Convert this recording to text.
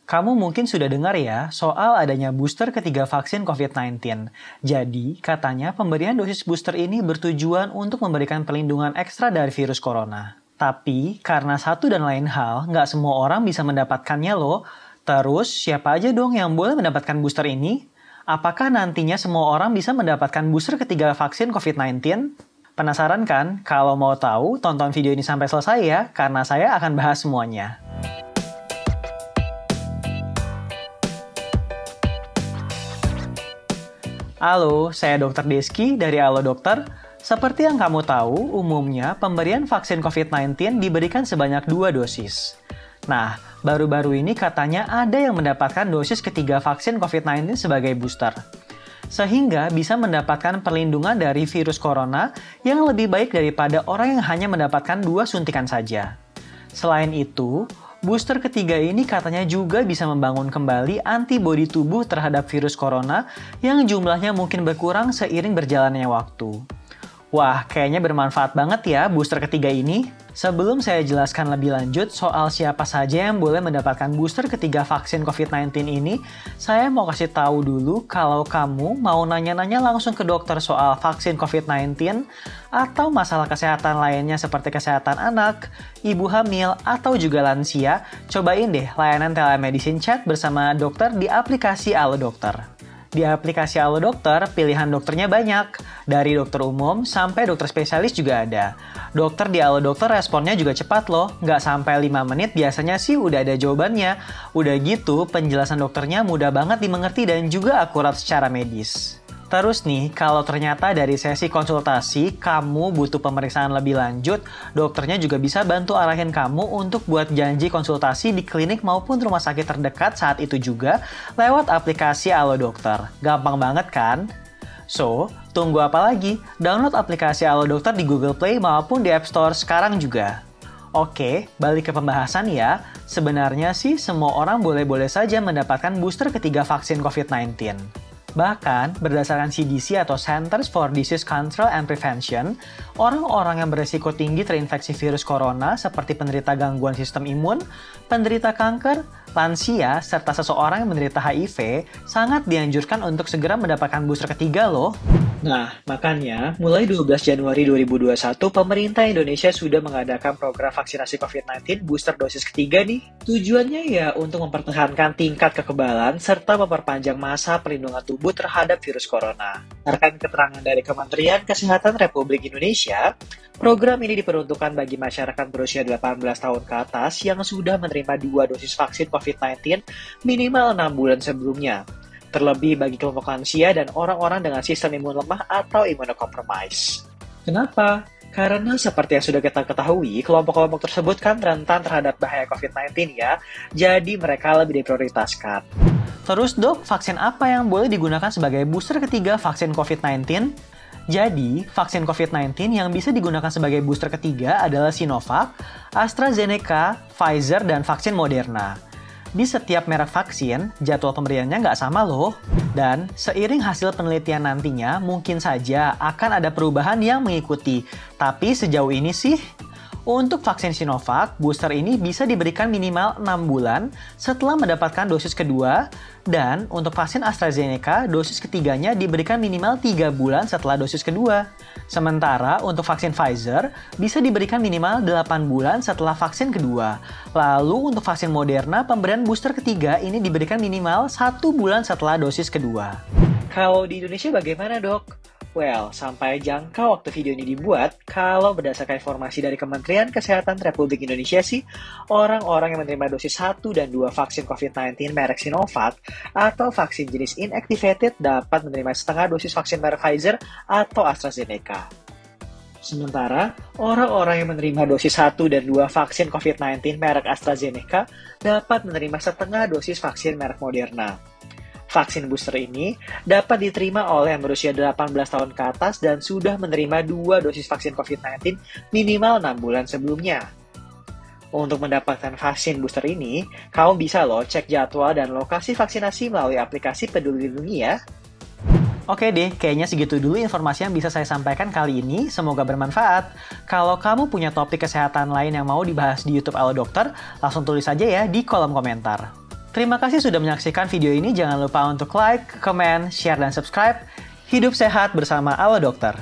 Kamu mungkin sudah dengar ya soal adanya booster ketiga vaksin COVID-19. Jadi, katanya pemberian dosis booster ini bertujuan untuk memberikan perlindungan ekstra dari virus corona. Tapi, karena satu dan lain hal, nggak semua orang bisa mendapatkannya loh. Terus, siapa aja dong yang boleh mendapatkan booster ini? Apakah nantinya semua orang bisa mendapatkan booster ketiga vaksin COVID-19? Penasaran kan? Kalau mau tahu, tonton video ini sampai selesai ya, karena saya akan bahas semuanya. Halo, saya Dr. Deski dari Halo Dokter. Seperti yang kamu tahu, umumnya pemberian vaksin COVID-19 diberikan sebanyak 2 dosis. Nah, baru-baru ini katanya ada yang mendapatkan dosis ketiga vaksin COVID-19 sebagai booster. Sehingga bisa mendapatkan perlindungan dari virus corona yang lebih baik daripada orang yang hanya mendapatkan 2 suntikan saja. Selain itu, booster ketiga ini katanya juga bisa membangun kembali antibodi tubuh terhadap virus corona yang jumlahnya mungkin berkurang seiring berjalannya waktu. Wah, kayaknya bermanfaat banget ya booster ketiga ini. Sebelum saya jelaskan lebih lanjut soal siapa saja yang boleh mendapatkan booster ketiga vaksin COVID-19 ini, saya mau kasih tahu dulu kalau kamu mau nanya-nanya langsung ke dokter soal vaksin COVID-19 atau masalah kesehatan lainnya seperti kesehatan anak, ibu hamil, atau juga lansia, cobain deh layanan telemedicine chat bersama dokter di aplikasi Halo Dokter. Di aplikasi Halo Dokter, pilihan dokternya banyak. Dari dokter umum sampai dokter spesialis juga ada. Dokter di Halo Dokter responnya juga cepat loh. Nggak sampai 5 menit biasanya sih udah ada jawabannya. Udah gitu, penjelasan dokternya mudah banget dimengerti dan juga akurat secara medis. Terus nih, kalau ternyata dari sesi konsultasi kamu butuh pemeriksaan lebih lanjut, dokternya juga bisa bantu arahin kamu untuk buat janji konsultasi di klinik maupun rumah sakit terdekat saat itu juga lewat aplikasi Halo Dokter. Gampang banget kan? So, tunggu apa lagi? Download aplikasi Halo Dokter di Google Play maupun di App Store sekarang juga. Oke, balik ke pembahasan ya. Sebenarnya sih semua orang boleh-boleh saja mendapatkan booster ketiga vaksin COVID-19. Bahkan, berdasarkan CDC atau Centers for Disease Control and Prevention, orang-orang yang beresiko tinggi terinfeksi virus corona seperti penderita gangguan sistem imun, penderita kanker, lansia, serta seseorang yang menderita HIV, sangat dianjurkan untuk segera mendapatkan booster ketiga loh. Nah, makanya, mulai 12 Januari 2021, pemerintah Indonesia sudah mengadakan program vaksinasi COVID-19 booster dosis ketiga nih. Tujuannya ya untuk mempertahankan tingkat kekebalan serta memperpanjang masa perlindungan tubuh terhadap virus corona. Berdasarkan keterangan dari Kementerian Kesehatan Republik Indonesia, program ini diperuntukkan bagi masyarakat berusia 18 tahun ke atas yang sudah menerima 2 dosis vaksin COVID-19 minimal 6 bulan sebelumnya. Terlebih bagi kelompok lansia dan orang-orang dengan sistem imun lemah atau immunocompromised. Kenapa? Karena seperti yang sudah kita ketahui, kelompok-kelompok tersebut kan rentan terhadap bahaya COVID-19 ya, jadi mereka lebih diprioritaskan. Terus dok, vaksin apa yang boleh digunakan sebagai booster ketiga vaksin COVID-19? Jadi, vaksin COVID-19 yang bisa digunakan sebagai booster ketiga adalah Sinovac, AstraZeneca, Pfizer, dan vaksin Moderna. Di setiap merek vaksin, jadwal pemberiannya nggak sama loh. Dan seiring hasil penelitian nantinya, mungkin saja akan ada perubahan yang mengikuti. Tapi sejauh ini sih, untuk vaksin Sinovac, booster ini bisa diberikan minimal 6 bulan setelah mendapatkan dosis kedua. Dan untuk vaksin AstraZeneca, dosis ketiganya diberikan minimal 3 bulan setelah dosis kedua. Sementara untuk vaksin Pfizer, bisa diberikan minimal 8 bulan setelah vaksin kedua. Lalu untuk vaksin Moderna, pemberian booster ketiga ini diberikan minimal 1 bulan setelah dosis kedua. Kalau di Indonesia bagaimana dok? Well, sampai jangka waktu video ini dibuat, kalau berdasarkan informasi dari Kementerian Kesehatan Republik Indonesia sih, orang-orang yang menerima dosis 1 dan 2 vaksin COVID-19 merek Sinovac atau vaksin jenis inactivated dapat menerima setengah dosis vaksin merek Pfizer atau AstraZeneca. Sementara, orang-orang yang menerima dosis 1 dan 2 vaksin COVID-19 merek AstraZeneca dapat menerima setengah dosis vaksin merek Moderna. Vaksin booster ini dapat diterima oleh yang berusia 18 tahun ke atas dan sudah menerima 2 dosis vaksin COVID-19 minimal 6 bulan sebelumnya. Untuk mendapatkan vaksin booster ini, kamu bisa loh cek jadwal dan lokasi vaksinasi melalui aplikasi Peduli Lindungi ya. Oke deh, kayaknya segitu dulu informasi yang bisa saya sampaikan kali ini. Semoga bermanfaat. Kalau kamu punya topik kesehatan lain yang mau dibahas di YouTube Halo Dokter, langsung tulis aja ya di kolom komentar. Terima kasih sudah menyaksikan video ini. Jangan lupa untuk like, comment, share, dan subscribe. Hidup sehat bersama Halo Dokter.